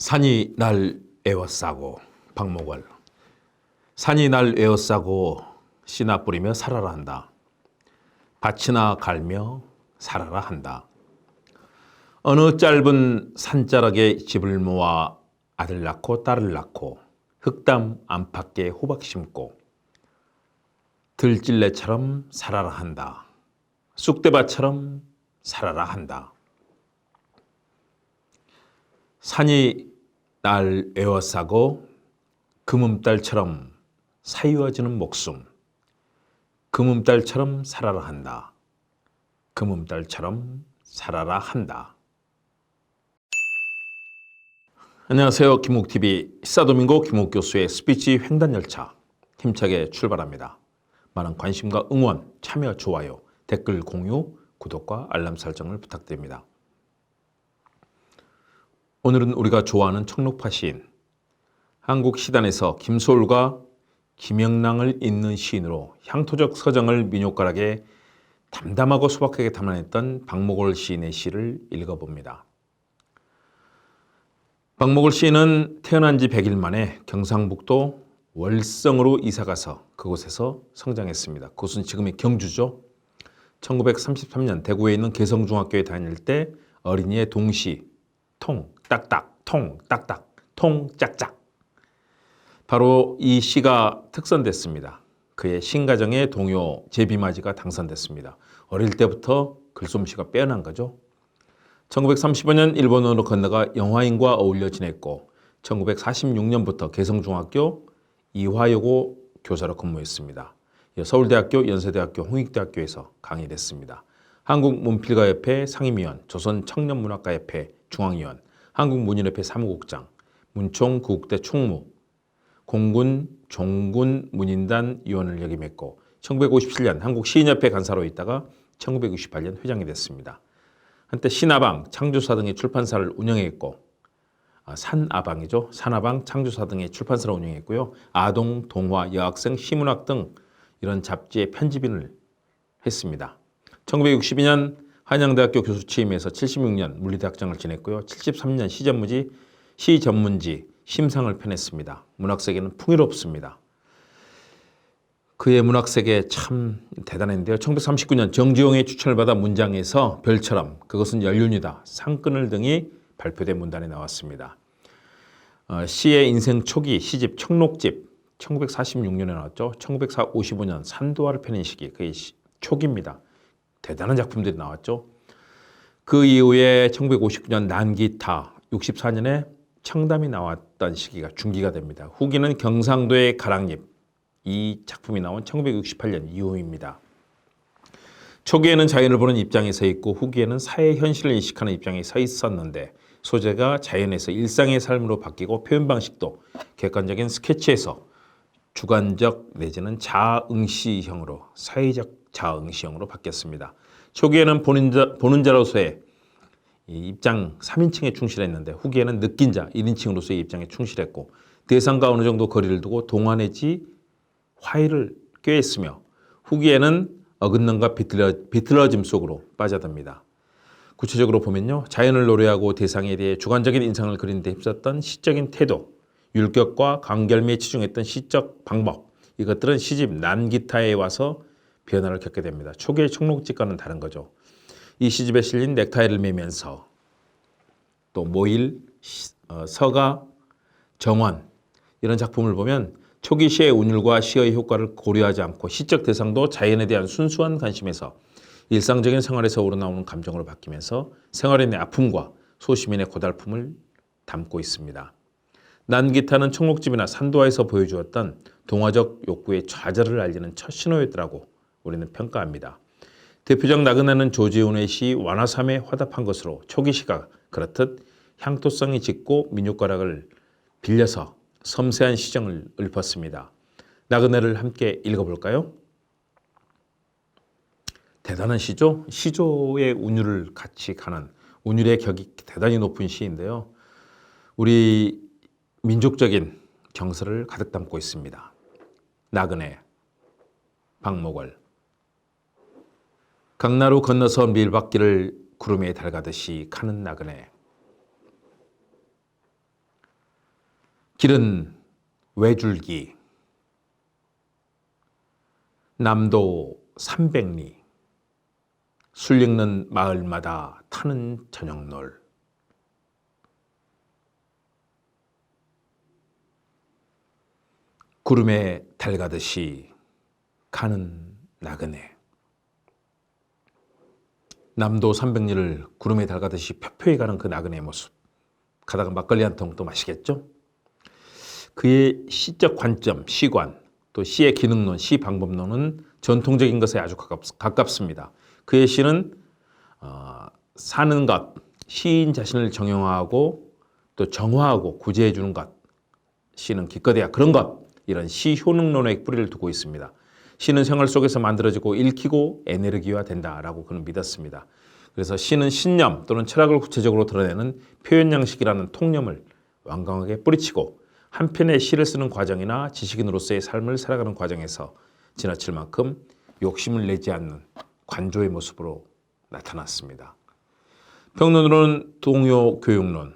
산이 날 에워싸고 박목월. 산이 날 에워싸고 씨나 뿌리며 살아라 한다. 밭이나 갈며 살아라 한다. 어느 짧은 산자락에 집을 모아 아들 낳고 딸을 낳고 흑담 안팎에 호박 심고 들찔레처럼 살아라 한다. 쑥대밭처럼 살아라 한다. 산이 날 에워싸고 금음달처럼 사유어지는 목숨. 금음달처럼 살아라 한다. 금음달처럼 살아라 한다. 안녕하세요. 김옥TV 시사도민고 김옥 교수의 스피치 횡단열차 힘차게 출발합니다. 많은 관심과 응원, 참여, 좋아요, 댓글 공유, 구독과 알람 설정을 부탁드립니다. 오늘은 우리가 좋아하는 청록파 시인, 한국 시단에서 김소울과 김영랑을 잇는 시인으로 향토적 서정을 민요가락에 담담하고 소박하게 담아냈던 박목월 시인의 시를 읽어봅니다. 박목월 시인은 태어난 지 100일 만에 경상북도 월성으로 이사가서 그곳에서 성장했습니다. 그곳은 지금의 경주죠. 1933년 대구에 있는 개성중학교에 다닐 때 어린이의 동시 통, 딱딱, 통, 딱딱, 통, 짝짝. 바로 이 시가 특선됐습니다. 그의 신가정의 동요 제비맞이가 당선됐습니다. 어릴 때부터 글솜씨가 빼어난 거죠. 1935년 일본으로 건너가 영화인과 어울려 지냈고 1946년부터 개성중학교 이화여고 교사로 근무했습니다. 서울대학교, 연세대학교, 홍익대학교에서 강의했습니다. 한국문필가협회 상임위원, 조선청년문학가협회 중앙위원, 한국문인협회 사무국장, 문총구국대 총무, 공군 종군 문인단 위원을 역임했고 1957년 한국시인협회 간사로 있다가 1968년 회장이 됐습니다. 한때 신아방, 창조사 등의 출판사를 운영했고 산아방이죠. 산아방, 창조사 등의 출판사를 운영했고요. 아동, 동화, 여학생, 시문학 등 이런 잡지의 편집인을 했습니다. 1962년 한양대학교 교수 취임해서 76년 물리대학장을 지냈고요. 73년 시전문지 심상을 펴냈습니다. 문학세계는 풍요롭습니다. 그의 문학세계 참 대단했는데요. 1939년 정지용의 추천을 받아 문장에서 별처럼 그것은 연륜이다, 상끈을 등이 발표된 문단에 나왔습니다. 시의 인생 초기 시집 청록집 1946년에 나왔죠. 1955년 산도화를 펴낸 시기 그의 초기입니다. 대단한 작품들이 나왔죠. 그 이후에 1959년 난기타, 64년에 청담이 나왔던 시기가 중기가 됩니다. 후기는 경상도의 가랑잎, 이 작품이 나온 1968년 이후입니다. 초기에는 자연을 보는 입장에 서 있고 후기에는 사회 현실을 인식하는 입장에 서 있었는데 소재가 자연에서 일상의 삶으로 바뀌고 표현 방식도 객관적인 스케치에서 주관적 내지는 자응시형으로 사회적 자응시형으로 바뀌었습니다. 초기에는 보는 자로서의 입장 3인칭에 충실했는데 후기에는 느낀 자 1인칭으로서의 입장에 충실했고 대상과 어느 정도 거리를 두고 동화 내지 화해를 꾀했으며 후기에는 어긋남과 비틀어짐 속으로 빠져듭니다. 구체적으로 보면요. 자연을 노래하고 대상에 대해 주관적인 인상을 그리는 데 힘썼던 시적인 태도, 율격과 간결미에 치중했던 시적 방법, 이것들은 시집 난기타에 와서 변화를 겪게 됩니다. 초기의 청록집과는 다른 거죠. 이 시집에 실린 넥타이를 매면서 또 모일, 서가, 정원 이런 작품을 보면 초기 시의 운율과 시의 효과를 고려하지 않고 시적 대상도 자연에 대한 순수한 관심에서 일상적인 생활에서 우러나오는 감정으로 바뀌면서 생활인의 아픔과 소시민의 고달픔을 담고 있습니다. 난기타는 청록집이나 산도화에서 보여주었던 동화적 욕구의 좌절을 알리는 첫 신호였다고 우리는 평가합니다. 대표적 나그네는 조재훈의 시 완화삼에 화답한 것으로 초기 시가 그렇듯 향토성이 짙고 민요가락을 빌려서 섬세한 시정을 읊었습니다. 나그네를 함께 읽어볼까요? 대단한 시죠? 시조의 운율을 같이 가는 운율의 격이 대단히 높은 시인데요. 우리 민족적인 정서를 가득 담고 있습니다. 나그네, 박목월. 강나루 건너서 밀밭길을 구름에 달가듯이 가는 나그네. 길은 외줄기, 남도 300리, 술 읽는 마을마다 타는 저녁놀. 구름에 달가듯이 가는 나그네. 남도 300리를 구름에 달가듯이 펴펴이 가는 그 나그네의 모습. 가다가 막걸리 한 통 또 마시겠죠? 그의 시적 관점, 시관, 또 시의 기능론, 시 방법론은 전통적인 것에 아주 가깝습니다. 그의 시는 사는 것, 시인 자신을 정형화하고 또 정화하고 구제해 주는 것, 시는 기껏해야 그런 것, 이런 시 효능론의 뿌리를 두고 있습니다. 시는 생활 속에서 만들어지고 읽히고 에너지화 된다라고 그는 믿었습니다. 그래서 시는 신념 또는 철학을 구체적으로 드러내는 표현 양식이라는 통념을 완강하게 뿌리치고 한편의 시를 쓰는 과정이나 지식인으로서의 삶을 살아가는 과정에서 지나칠 만큼 욕심을 내지 않는 관조의 모습으로 나타났습니다. 평론으로는 동요 교육론,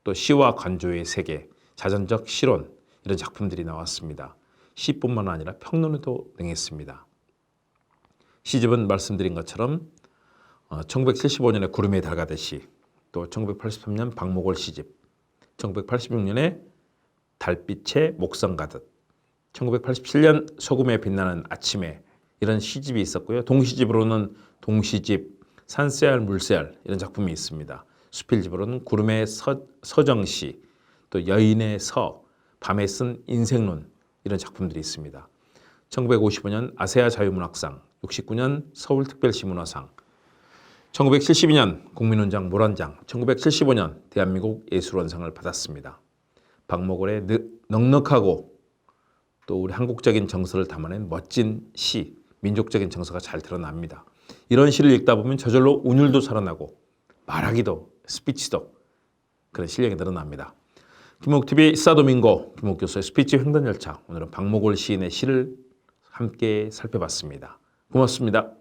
또 시와 관조의 세계, 자전적 시론 이런 작품들이 나왔습니다. 시뿐만 아니라 평론에도 능했습니다. 시집은 말씀드린 것처럼 1975년에 구름에 달가듯이, 또 1983년 박목월 시집, 1986년에 달빛에 목성 가듯, 1987년 소금에 빛나는 아침에 이런 시집이 있었고요. 동시집으로는 동시집, 산새알 물새알 이런 작품이 있습니다. 수필집으로는 구름의 서정시, 또 여인의 서, 밤에 쓴 인생론 이런 작품들이 있습니다. 1955년 아세아 자유문학상, 69년 서울특별시문화상, 1972년 국민훈장 모란장, 1975년 대한민국 예술원상을 받았습니다. 박목월의 넉넉하고 또 우리 한국적인 정서를 담아낸 멋진 시, 민족적인 정서가 잘 드러납니다. 이런 시를 읽다 보면 저절로 운율도 살아나고 말하기도, 스피치도 그런 실력이 늘어납니다. 김옥TV 사도민고 김옥 교수의 스피치 횡단열차, 오늘은 박목월 시인의 시를 함께 살펴봤습니다. 고맙습니다.